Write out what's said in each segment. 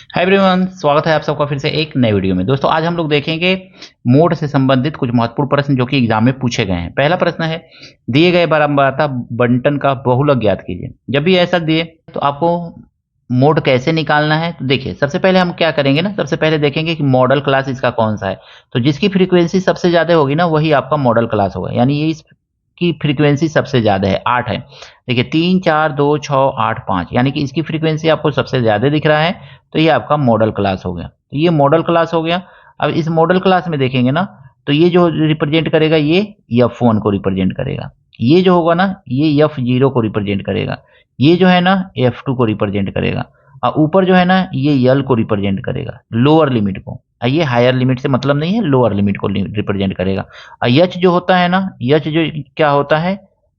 Hi everyone, स्वागत है आप सबका फिर से एक नए वीडियो में। दोस्तों आज हम लोग देखेंगे मोड से संबंधित कुछ महत्वपूर्ण प्रश्न जो कि एग्जाम में पूछे गए हैं। पहला प्रश्न है, दिए गए बारंबारता बंटन का बहुलक ज्ञात कीजिए। जब भी ऐसा दिए तो आपको मोड कैसे निकालना है, तो देखिए सबसे पहले हम क्या करेंगे ना, सबसे पहले देखेंगे कि मॉडल क्लास इसका कौन सा है। तो जिसकी फ्रीक्वेंसी सबसे ज्यादा होगी ना वही आपका मॉडल क्लास होगा, यानी ये इसकी फ्रीक्वेंसी सबसे ज्यादा है 8 है। देखिए 3 4 2 6 8 5, यानी कि इसकी फ्रीक्वेंसी आपको सबसे ज्यादा दिख रहा है, तो ये आपका मॉडल क्लास हो गया। तो ये मॉडल क्लास हो गया। अब इस मॉडल क्लास में देखेंगे ना, तो ये जो रिप्रेजेंट करेगा ये F1 को रिप्रेजेंट करेगा, ये जो होगा ना ये F0 को रिप्रेजेंट करेगा, ये जो है ना F2 को रिप्रेजेंट करेगा, और ऊपर जो है ना ये L को रिप्रेजेंट करेगा, लोअर लिमिट को। ये हायर लिमिट से मतलब नहीं है, लोअर लिमिट को रिप्रेजेंट करेगा। और H जो होता है ना, H जो क्या होता है,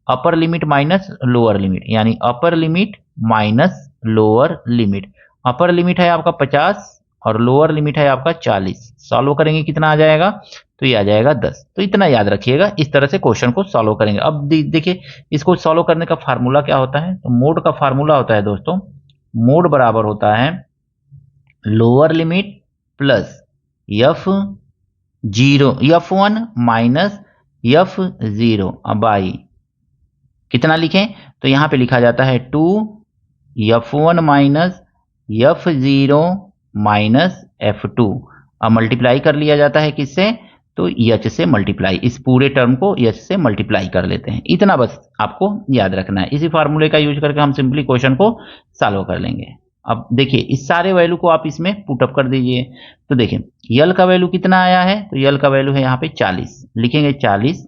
upper limit minus lower limit, यानी upper limit minus lower limit. Upper limit है आपका 50 और लोअर लिमिट है आपका 40। सॉल्व करेंगे कितना आ जाएगा, तो ये आ जाएगा 10। तो इतना याद रखिएगा, इस तरह से क्वेश्चन को सॉल्व करेंगे। अब देखिए इसको सॉल्व करने का फार्मूला क्या होता है, तो मोड का फार्मूला होता है दोस्तों, मोड बराबर होता है lower limit plus F0 F1 minus F0 by कितना लिखें, तो यहां पे लिखा जाता है 2F1 minus F0 minus F2। अब मल्टीप्लाई कर लिया जाता है किससे, तो H से मल्टीप्लाई, इस पूरे टर्म को H से मल्टीप्लाई कर लेते हैं। इतना बस आपको याद रखना है। इसी फार्मूले का यूज करके हम सिंपली क्वेश्चन को सॉल्व कर लेंगे। अब देखिए इस सारे वैल्यू को आप इसमें पुटअप कर दीजिए। तो देखिए यल का वैल्यू कितना आया है, तो यल का वैल्यू है यहाँ पे 40, लिखेंगे 40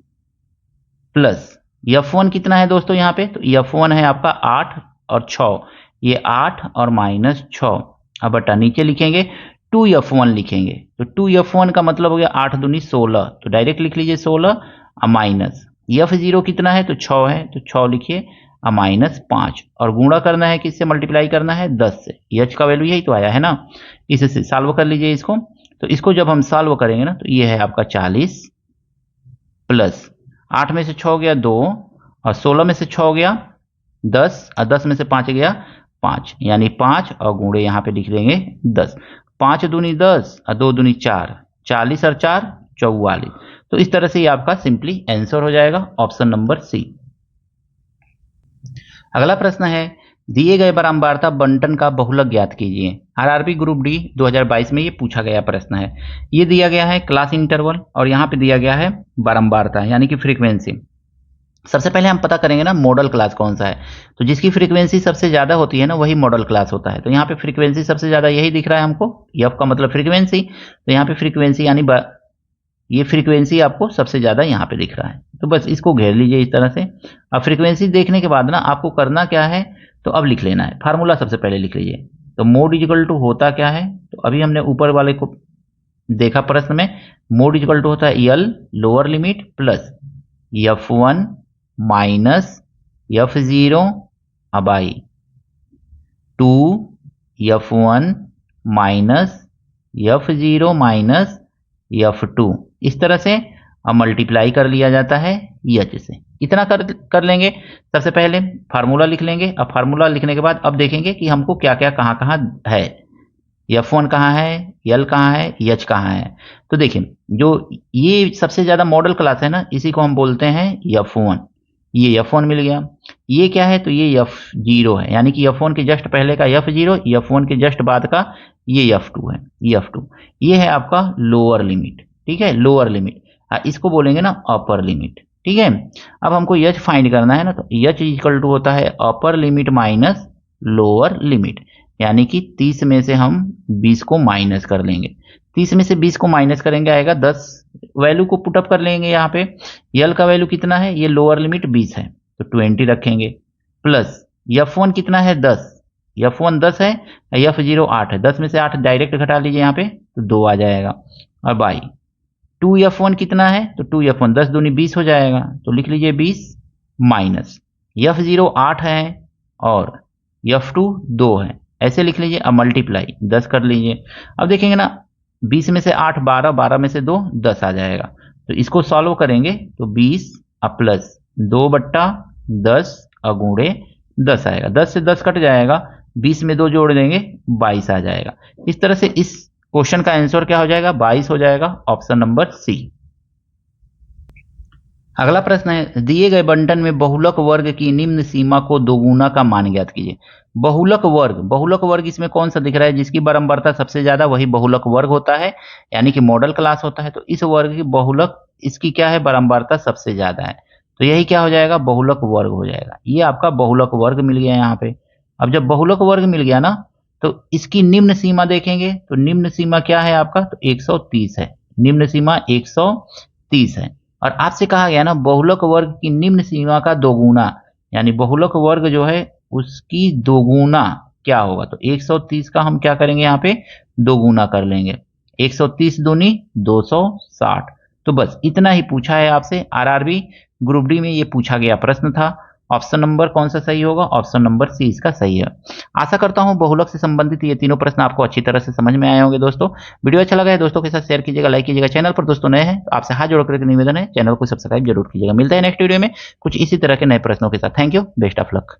प्लस F1 कितना है दोस्तों यहाँ पे, तो F1 है आपका 8 और 6, ये 8 और माइनस 6। अब बटा नीचे लिखेंगे 2F1 लिखेंगे, तो 2F1 का मतलब हो गया 8 दूनी 16, तो डायरेक्ट लिख लीजिए 16 और माइनस F0 कितना है, तो 6 है, तो 6 लिखिए और माइनस 5, और गुणा करना है किससे, मल्टीप्लाई करना है 10 से। H का वैल्यू यही तो आया है ना, इससे सॉल्व कर लीजिए इसको। तो इसको जब हम सॉल्व करेंगे ना, तो ये है आपका 40 प्लस 8 में से 6 गया 2, और 16 में से 6 गया 10, और 10 में से 5 गया 5, यानी 5, और गुणे यहाँ पे लिख देंगे 10। 5 दूनी 10 और 2 दूनी 4, 40 और 4 44। तो इस तरह से ये आपका सिंपली आंसर हो जाएगा, ऑप्शन नंबर सी। अगला प्रश्न है, दिए गए बारंबारता बंटन का बहुलक ज्ञात कीजिए। आरआरबी ग्रुप डी 2022 में ये पूछा गया प्रश्न है। ये दिया गया है क्लास इंटरवल, और यहाँ पे दिया गया है बारंबारता यानी कि फ्रीक्वेंसी। सबसे पहले हम पता करेंगे ना मॉडल क्लास कौन सा है, तो जिसकी फ्रीक्वेंसी सबसे ज्यादा होती है ना वही मॉडल क्लास होता है। तो यहाँ पे फ्रीक्वेंसी सबसे ज्यादा यही दिख रहा है हमको, एफ का मतलब फ्रीक्वेंसी, तो यहाँ पे फ्रीक्वेंसी यानी ये फ्रीक्वेंसी आपको सबसे ज्यादा यहाँ पे दिख रहा है। तो बस इसको घेर लीजिए इस तरह से। अब फ्रीक्वेंसी देखने के बाद ना आपको करना क्या है, तो अब लिख लेना है फार्मूला, सबसे पहले लिख लीजिए। तो मोड इजिकल टू होता क्या है, तो अभी हमने ऊपर वाले को देखा प्रश्न में, मोड इजिकल टू होता है यल lower limit plus F1 minus F0 by 2F1 minus F0 minus F2, इस तरह से अब मल्टीप्लाई कर लिया जाता है H से। इतना कर लेंगे। सबसे पहले फार्मूला लिख लेंगे। अब फार्मूला लिखने के बाद अब देखेंगे कि हमको क्या क्या कहाँ कहाँ है, F1 कहाँ है, L कहाँ है, H कहाँ है। तो देखिए जो ये सबसे ज्यादा मॉडल क्लास है ना, इसी को हम बोलते हैं F1। ये F1 मिल गया। ये क्या है, तो ये F0 है, यानी कि F1 के जस्ट पहले का F0, F1 के जस्ट बाद का ये F2 है, F2। ये है आपका लोअर लिमिट, ठीक है, लोअर लिमिट। इसको बोलेंगे ना अपर लिमिट, ठीक है। अब हमको H फाइंड करना है ना, तो H इक्वल टू होता है upper limit minus lower limit, यानी कि 30 में से हम 20 को माइनस कर लेंगे। 30 में से 20 को माइनस करेंगे आएगा 10। वैल्यू को पुटअप कर लेंगे यहाँ पे। यल का वैल्यू कितना है, ये लोअर लिमिट 20 है, तो 20 रखेंगे प्लस F1 कितना है 10, F1 10 है, F0 8 है, 10 में से 8 डायरेक्ट घटा लीजिए यहाँ पे, तो 2 आ जाएगा। और बाई 2F1 कितना है, तो 2F1 10 दूनी 20 हो जाएगा, तो लिख लीजिए 20 माइनस F0 8 है और F2 2 है, ऐसे लिख लीजिए। अब मल्टीप्लाई 10 कर लीजिए। अब देखेंगे ना 20 में से 8 12, 12 में से 2 10 आ जाएगा। तो इसको सॉल्व करेंगे तो 20 प्लस 2/10 और गुणे 10 आएगा, 10 से 10 कट जाएगा, 20 में 2 जोड़ देंगे 22 आ जाएगा। इस तरह से इस क्वेश्चन का आंसर क्या हो जाएगा, 22 हो जाएगा, ऑप्शन नंबर सी। अगला प्रश्न है, दिए गए बंटन में बहुलक वर्ग की निम्न सीमा को दोगुना का मान ज्ञात कीजिए। बहुलक वर्ग इसमें कौन सा दिख रहा है, जिसकी बारंबारता सबसे ज्यादा वही बहुलक वर्ग होता है, यानी कि मॉडल क्लास होता है। तो इस वर्ग की बहुलक इसकी क्या है, बारंबारता सबसे ज्यादा है, तो यही क्या हो जाएगा, बहुलक वर्ग हो जाएगा। ये आपका बहुलक वर्ग मिल गया यहाँ पे। अब जब बहुलक वर्ग मिल गया ना, तो इसकी निम्न सीमा देखेंगे, तो निम्न सीमा क्या है आपका, तो 130 है, निम्न सीमा 130 है। और आपसे कहा गया ना बहुलक वर्ग की निम्न सीमा का दोगुना, यानी बहुलक वर्ग जो है उसकी दोगुना क्या होगा, तो 130 का हम क्या करेंगे, यहाँ पे दोगुना कर लेंगे। 130 दूनी 260। तो बस इतना ही पूछा है आपसे, आरआरबी ग्रुप डी में ये पूछा गया प्रश्न था। ऑप्शन नंबर कौन सा सही होगा, ऑप्शन नंबर सी इसका सही है। आशा करता हूं बहुलक से संबंधित ये तीनों प्रश्न आपको अच्छी तरह से समझ में आए होंगे। दोस्तों वीडियो अच्छा लगा है दोस्तों के साथ शेयर कीजिएगा, लाइक कीजिएगा। चैनल पर दोस्तों नए हैं तो आपसे हाथ जोड़ करके निवेदन है, चैनल को सब्सक्राइब जरूर कीजिएगा। मिलता है नेक्स्ट वीडियो में कुछ इसी तरह के नए प्रश्नों के साथ। Thank you, best of luck.